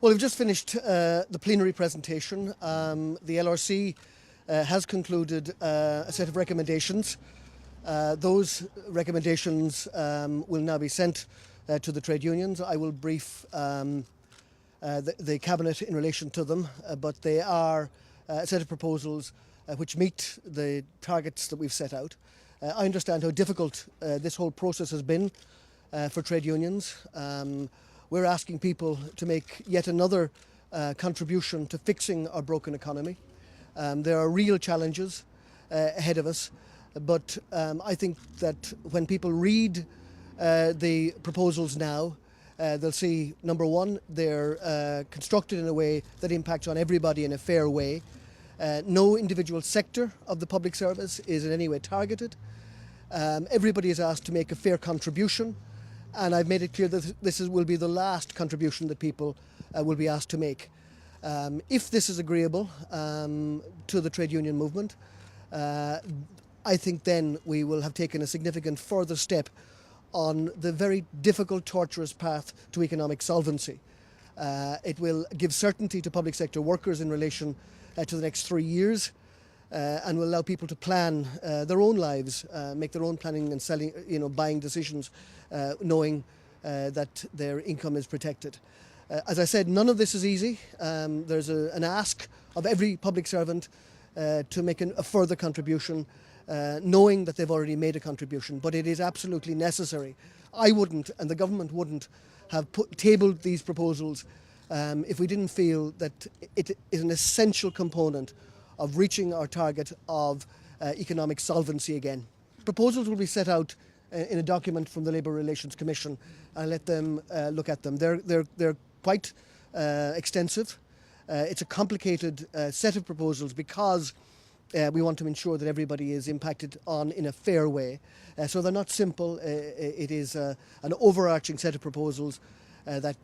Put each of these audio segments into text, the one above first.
Well, we've just finished the plenary presentation. The LRC has concluded a set of recommendations. Those recommendations will now be sent to the trade unions. I will brief the Cabinet in relation to them, but they are a set of proposals which meet the targets that we've set out. I understand how difficult this whole process has been for trade unions. We're asking people to make yet another contribution to fixing our broken economy. There are real challenges ahead of us, but I think that when people read the proposals now, they'll see, number one, they're constructed in a way that impacts on everybody in a fair way. No individual sector of the public service is in any way targeted. Everybody is asked to make a fair contribution, and I've made it clear that this will be the last contribution that people will be asked to make. If this is agreeable to the trade union movement, I think then we will have taken a significant further step on the very difficult, tortuous path to economic solvency. It will give certainty to public sector workers in relation to the next 3 years, and will allow people to plan their own lives, make their own planning and selling, buying decisions, knowing that their income is protected. As I said, none of this is easy. There's an ask of every public servant to make a further contribution, knowing that they've already made a contribution, but it is absolutely necessary. I wouldn't, and the government wouldn't, have tabled these proposals if we didn't feel that it is an essential component of reaching our target of economic solvency again. Proposals will be set out in a document from the Labour Relations Commission. I'll let them look at them. They're quite extensive. It's a complicated set of proposals because we want to ensure that everybody is impacted on in a fair way. So they're not simple. It is an overarching set of proposals that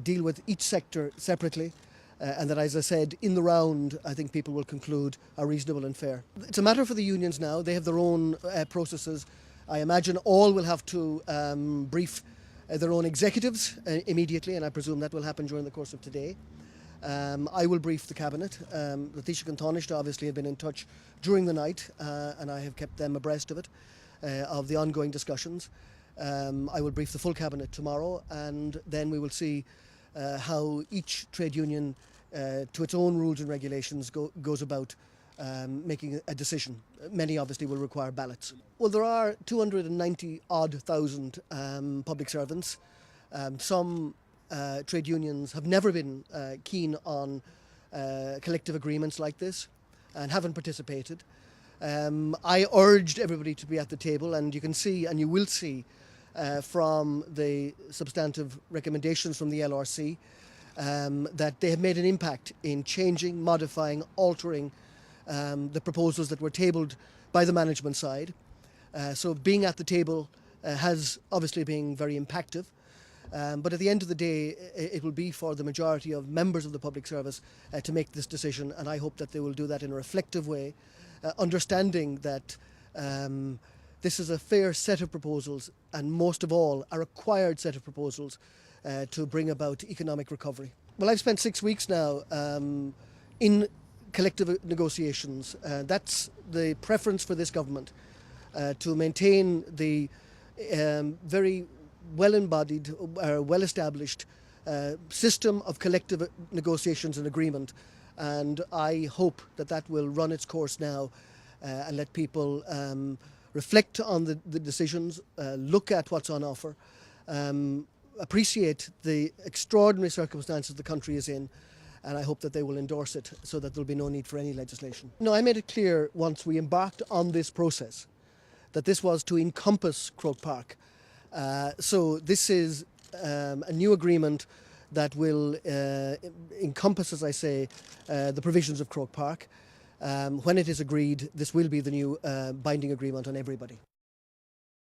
deal with each sector separately, and that, as I said, in the round, I think people will conclude are reasonable and fair. It's a matter for the unions now. They have their own processes. I imagine all will have to brief their own executives immediately, and I presume that will happen during the course of today. I will brief the Cabinet. The Taoiseach and Taoiseach obviously have been in touch during the night, and I have kept them abreast of it, of the ongoing discussions. I will brief the full Cabinet tomorrow, and then we will see how each trade union, to its own rules and regulations, goes about making a decision. Many obviously will require ballots. Well, there are 290-odd thousand public servants. Some trade unions have never been keen on collective agreements like this and haven't participated. I urged everybody to be at the table, and you can see, and you will see from the substantive recommendations from the LRC that they have made an impact in changing, modifying, altering the proposals that were tabled by the management side. So being at the table has obviously been very impactful. But at the end of the day, it will be for the majority of members of the public service to make this decision, and I hope that they will do that in a reflective way, understanding that this is a fair set of proposals, and most of all, a required set of proposals to bring about economic recovery. Well, I've spent 6 weeks now in collective negotiations. That's the preference for this government, to maintain the very well-embodied, well-established system of collective negotiations and agreement, and I hope that that will run its course now and let people reflect on the decisions, look at what's on offer, appreciate the extraordinary circumstances the country is in, and I hope that they will endorse it so that there'll be no need for any legislation. No, I made it clear once we embarked on this process that this was to encompass Croke Park. So this is a new agreement that will encompass, as I say, the provisions of Croke Park. When it is agreed, this will be the new binding agreement on everybody.